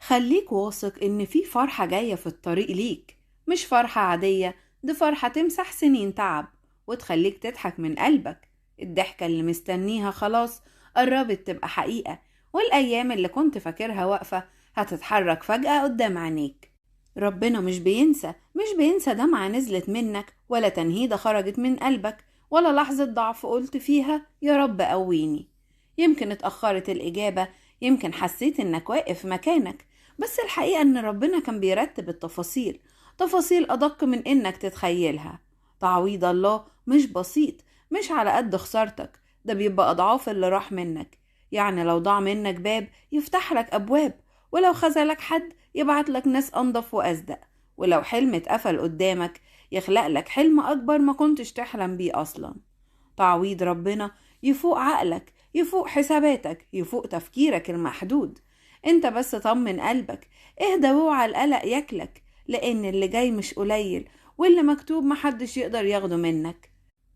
خليك واثق إن في فرحة جاية في الطريق ليك، مش فرحة عادية، دي فرحة تمسح سنين تعب وتخليك تضحك من قلبك. الضحكة اللي مستنيها خلاص قربت تبقى حقيقة، والأيام اللي كنت فاكرها واقفة هتتحرك فجأة قدام عينيك. ربنا مش بينسى دمعة نزلت منك، ولا تنهيدة خرجت من قلبك، ولا لحظة ضعف قلت فيها يا رب قويني. يمكن اتأخرت الإجابة، يمكن حسيت إنك واقف مكانك، بس الحقيقة إن ربنا كان بيرتب التفاصيل، تفاصيل أدق من إنك تتخيلها. تعويض الله مش بسيط، مش على قد خسارتك، ده بيبقى أضعاف اللي راح منك. يعني لو ضاع منك باب يفتح لك أبواب، ولو خذلك حد يبعت لك ناس أنضف وأصدق، ولو حلم اتقفل قدامك يخلق لك حلم أكبر ما كنتش تحلم بيه أصلا. تعويض ربنا يفوق عقلك، يفوق حساباتك، يفوق تفكيرك المحدود. انت بس طمن قلبك، اهدى واوعى القلق ياكلك، لان اللي جاي مش قليل، واللي مكتوب محدش يقدر ياخده منك.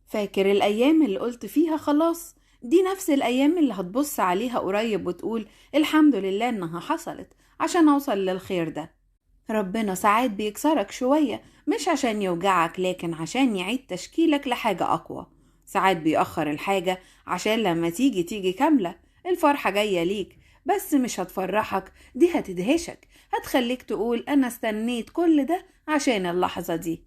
فاكر الايام اللي قلت فيها خلاص؟ دي نفس الايام اللي هتبص عليها قريب وتقول الحمد لله انها حصلت عشان اوصل للخير ده. ربنا ساعات بيكسرك شوية، مش عشان يوجعك لكن عشان يعيد تشكيلك لحاجة أقوى. ساعات بيأخر الحاجة عشان لما تيجي كاملة. الفرحة جاية ليك، بس مش هتفرحك، دي هتدهشك، هتخليك تقول أنا استنيت كل ده عشان اللحظة دي.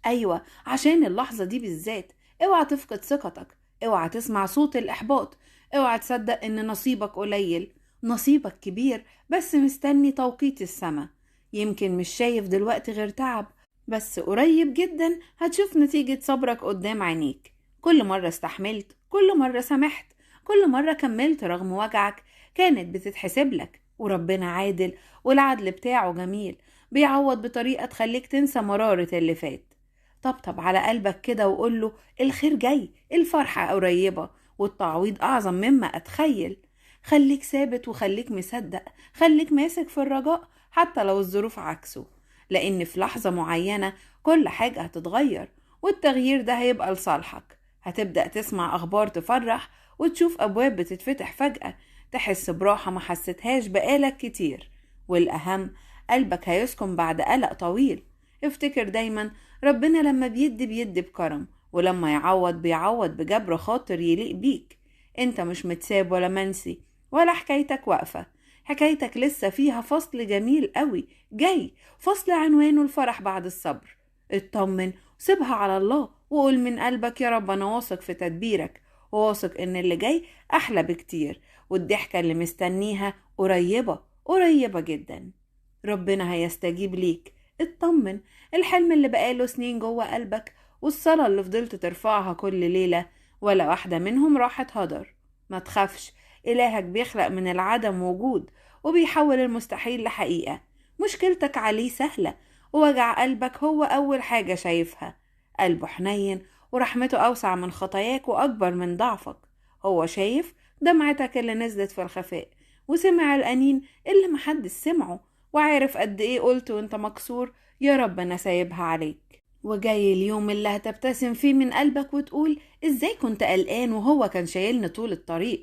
أيوة، عشان اللحظة دي بالذات. اوعى تفقد ثقتك، اوعى تسمع صوت الإحباط، اوعى تصدق إن نصيبك قليل. نصيبك كبير، بس مستني توقيت السما. يمكن مش شايف دلوقتي غير تعب، بس قريب جدا هتشوف نتيجة صبرك قدام عينيك. كل مرة استحملت، كل مرة سمحت، كل مرة كملت رغم وجعك كانت بتتحسب لك. وربنا عادل، والعدل بتاعه جميل، بيعوض بطريقة تخليك تنسى مرارة اللي فات. طبطب على قلبك كده وقوله الخير جاي، الفرحة قريبة، والتعويض أعظم مما أتخيل. خليك ثابت وخليك مصدق، خليك ماسك في الرجاء حتى لو الظروف عكسه، لأن في لحظة معينة كل حاجة هتتغير، والتغيير ده هيبقى لصالحك. هتبدأ تسمع أخبار تفرح، وتشوف أبواب بتتفتح فجأة، تحس براحة ما حسيتهاش بقالك كتير. والأهم، قلبك هيسكن بعد قلق طويل. افتكر دايما، ربنا لما بيدي بكرم، ولما يعوض بيعوض بجبر خاطر يليق بيك. انت مش متساب ولا منسي، ولا حكايتك واقفة. حكايتك لسه فيها فصل جميل قوي جاي، فصل عنوانه الفرح بعد الصبر. اطمن وسيبها على الله، وقول من قلبك يا رب أنا واثق في تدبيرك، وواثق إن اللي جاي أحلى بكتير، والضحكة اللي مستنيها قريبة قريبة جدا. ربنا هيستجيب ليك، اطمن. الحلم اللي بقاله سنين جوه قلبك، والصلاة اللي فضلت ترفعها كل ليلة، ولا واحدة منهم راحت هدر. ما تخافش، إلهك بيخلق من العدم وجود، وبيحول المستحيل لحقيقة. مشكلتك عليه سهلة، ووجع قلبك هو أول حاجة شايفها. قلبه حنين، ورحمته أوسع من خطاياك وأكبر من ضعفك. هو شايف دمعتك اللي نزلت في الخفاء، وسمع الأنين اللي محدش سمعه، وعارف قد إيه قلت وانت مكسور يا رب أنا سايبها عليك. وجاي اليوم اللي هتبتسم فيه من قلبك وتقول إزاي كنت قلقان وهو كان شايلني طول الطريق.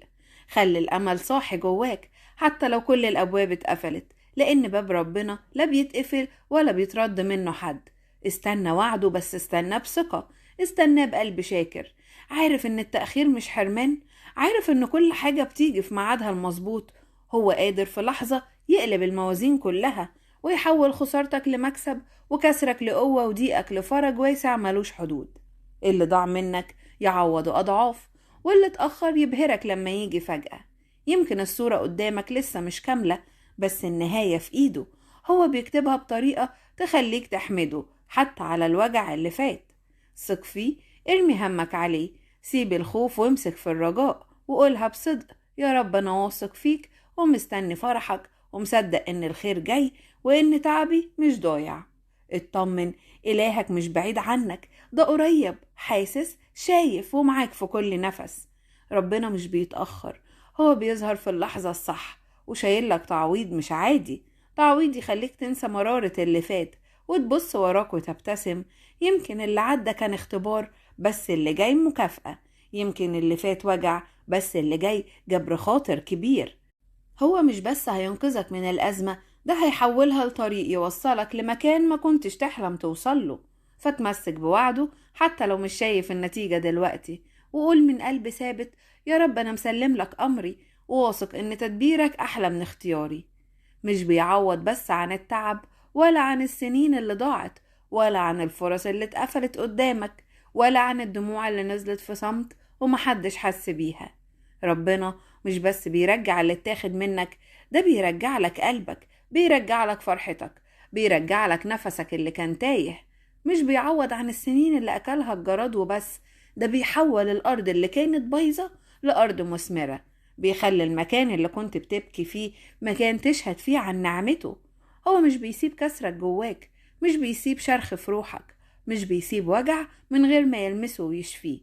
خلي الأمل صاحي جواك حتى لو كل الأبواب اتقفلت، لأن باب ربنا لا بيتقفل ولا بيترد منه حد. استنى وعده، بس استنى بثقة، استنى بقلب شاكر، عارف إن التأخير مش حرمان، عارف إن كل حاجة بتيجي في ميعادها المظبوط. هو قادر في لحظة يقلب الموازين كلها، ويحول خسارتك لمكسب، وكسرك لقوة، وضيقك لفرج واسع ملوش حدود. اللي ضاع منك يعوضه أضعاف، واللي اتأخر يبهرك لما يجي فجأة. يمكن الصورة قدامك لسه مش كاملة، بس النهاية في إيده، هو بيكتبها بطريقة تخليك تحمده حتى على الوجع اللي فات. ثق فيه، ارمي همك عليه، سيب الخوف وامسك في الرجاء، وقولها بصدق يا رب أنا واثق فيك، ومستني فرحك، ومصدق إن الخير جاي، وإن تعبي مش ضايع. اطمن، إلهك مش بعيد عنك، ده قريب، حاسس، شايف، ومعاك في كل نفس. ربنا مش بيتأخر، هو بيظهر في اللحظة الصح، وشايلك تعويض مش عادي، تعويض يخليك تنسى مرارة اللي فات، وتبص وراك وتبتسم. يمكن اللي عدى كان اختبار، بس اللي جاي مكافأة. يمكن اللي فات وجع، بس اللي جاي جبر خاطر كبير. هو مش بس هينقذك من الأزمة، ده هيحولها لطريق يوصلك لمكان ما كنتش تحلم توصله. فتمسك بوعده حتى لو مش شايف النتيجة دلوقتي، وقول من قلب ثابت: يا رب أنا مسلم لك أمري، وواثق إن تدبيرك أحلى من اختياري. مش بيعوض بس عن التعب، ولا عن السنين اللي ضاعت، ولا عن الفرص اللي اتقفلت قدامك، ولا عن الدموع اللي نزلت في صمت ومحدش حس بيها. ربنا مش بس بيرجع اللي اتاخد منك، ده بيرجع لك قلبك، بيرجع لك فرحتك، بيرجع لك نفسك اللي كان تايه. مش بيعوض عن السنين اللي أكلها الجراد وبس، ده بيحول الأرض اللي كانت بايظة لأرض مثمرة، بيخلي المكان اللي كنت بتبكي فيه مكان تشهد فيه عن نعمته. هو مش بيسيب كسرك جواك، مش بيسيب شرخ في روحك، مش بيسيب وجع من غير ما يلمسه ويشفيه.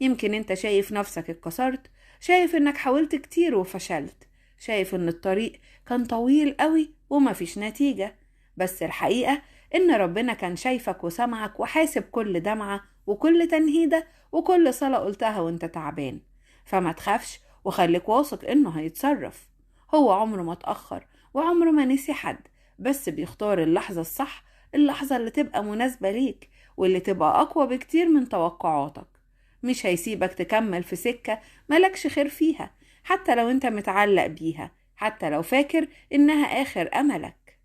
يمكن انت شايف نفسك اتكسرت، شايف انك حاولت كتير وفشلت، شايف ان الطريق كان طويل قوي ومفيش نتيجة، بس الحقيقة ان ربنا كان شايفك وسمعك وحاسب كل دمعة وكل تنهيدة وكل صلاة قلتها وانت تعبان. فما تخافش وخليك واثق انه هيتصرف. هو عمره ما اتأخر وعمره ما نسي حد، بس بيختار اللحظة الصح، اللحظة اللي تبقى مناسبة ليك واللي تبقى أقوى بكتير من توقعاتك. مش هيسيبك تكمل في سكة ملكش خير فيها، حتى لو انت متعلق بيها، حتى لو فاكر انها آخر أملك.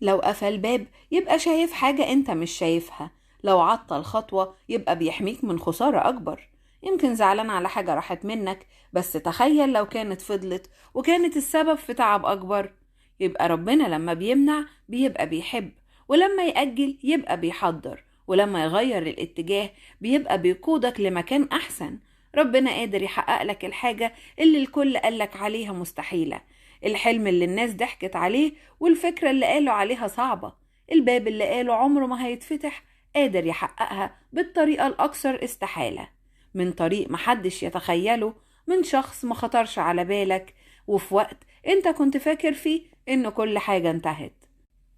لو قفل باب يبقى شايف حاجة انت مش شايفها، لو عطل خطوة يبقى بيحميك من خسارة أكبر. يمكن زعلان على حاجة راحت منك، بس تخيل لو كانت فضلت وكانت السبب في تعب أكبر. يبقى ربنا لما بيمنع بيبقى بيحب، ولما يأجل يبقى بيحضر، ولما يغير الاتجاه بيبقى بيقودك لمكان أحسن. ربنا قادر يحقق لك الحاجة اللي الكل قالك عليها مستحيلة، الحلم اللي الناس ضحكت عليه، والفكرة اللي قالوا عليها صعبة، الباب اللي قالوا عمره ما هيتفتح، قادر يحققها بالطريقة الأكثر استحالة، من طريق محدش يتخيله، من شخص ما خطرش على بالك، وفي وقت انت كنت فاكر فيه ان كل حاجة انتهت.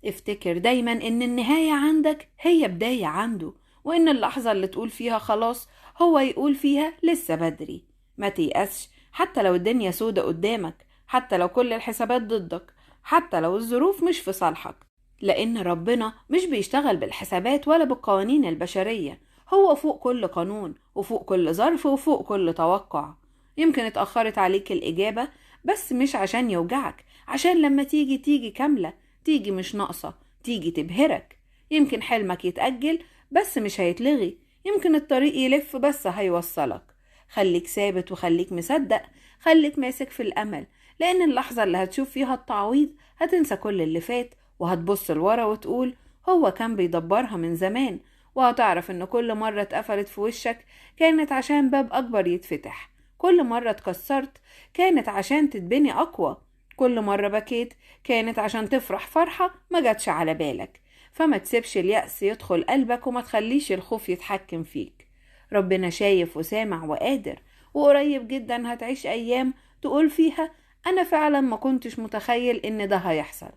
افتكر دايما ان النهاية عندك هي بداية عنده، وان اللحظة اللي تقول فيها خلاص هو يقول فيها لسه بدري. ما تيأسش حتى لو الدنيا سودة قدامك، حتى لو كل الحسابات ضدك، حتى لو الظروف مش في صالحك، لأن ربنا مش بيشتغل بالحسابات ولا بالقوانين البشرية. هو فوق كل قانون وفوق كل ظرف وفوق كل توقع. يمكن اتأخرت عليك الإجابة، بس مش عشان يوجعك، عشان لما تيجي كاملة، تيجي مش ناقصة، تيجي تبهرك. يمكن حلمك يتأجل بس مش هيتلغي، يمكن الطريق يلف بس هيوصلك. خليك ثابت وخليك مصدق، خليك ماسك في الأمل، لأن اللحظة اللي هتشوف فيها التعويض هتنسى كل اللي فات، وهتبص لورا وتقول هو كان بيدبرها من زمان. وهتعرف ان كل مرة اتقفلت في وشك كانت عشان باب اكبر يتفتح، كل مرة اتكسرت كانت عشان تتبني اقوى، كل مرة بكيت كانت عشان تفرح فرحة ما جاتش على بالك. فما تسيبش اليأس يدخل قلبك، وما تخليش الخوف يتحكم فيك. ربنا شايف وسامع وقادر، وقريب جدا هتعيش ايام تقول فيها انا فعلا ما كنتش متخيل ان ده هيحصل.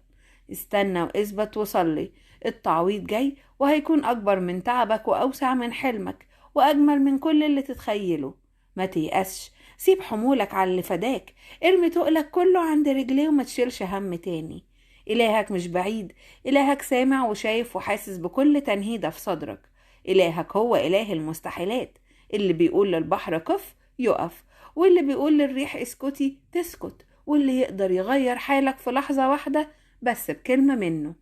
استنى واثبت وصلي، التعويض جاي وهيكون أكبر من تعبك وأوسع من حلمك وأجمل من كل اللي تتخيله. ما تيأسش، سيب حمولك على اللي فداك، ارمي تقلك كله عند رجليه وما تشيلش هم تاني. إلهك مش بعيد، إلهك سامع وشايف وحاسس بكل تنهيدة في صدرك. إلهك هو إله المستحيلات، اللي بيقول للبحر قف يقف، واللي بيقول للريح اسكتي تسكت، واللي يقدر يغير حالك في لحظة واحدة بس بكلمة منه.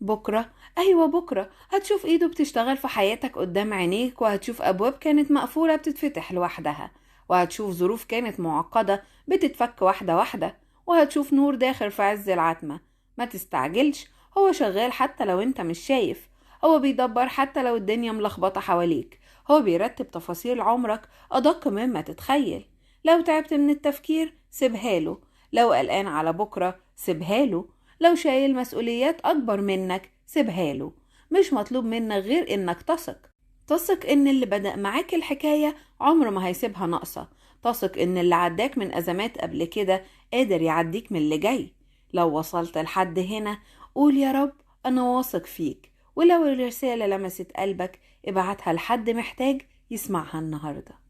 بكرة، أيوة بكرة، هتشوف إيده بتشتغل في حياتك قدام عينيك، وهتشوف أبواب كانت مقفولة بتتفتح لوحدها، وهتشوف ظروف كانت معقدة بتتفك واحدة واحدة، وهتشوف نور داخل في عز العتمة. ما تستعجلش، هو شغال حتى لو انت مش شايف، هو بيدبر حتى لو الدنيا ملخبطة حواليك، هو بيرتب تفاصيل عمرك أدق مما تتخيل. لو تعبت من التفكير سيبها له، لو قلقان على بكرة سيبها له، لو شايل مسؤوليات أكبر منك سيبها له. مش مطلوب منك غير إنك تثق إن اللي بدأ معاك الحكاية عمره ما هيسيبها ناقصة، تثق إن اللي عداك من أزمات قبل كده قادر يعديك من اللي جاي. لو وصلت لحد هنا قول يا رب أنا واثق فيك، ولو الرسالة لمست قلبك ابعتها لحد محتاج يسمعها النهاردة.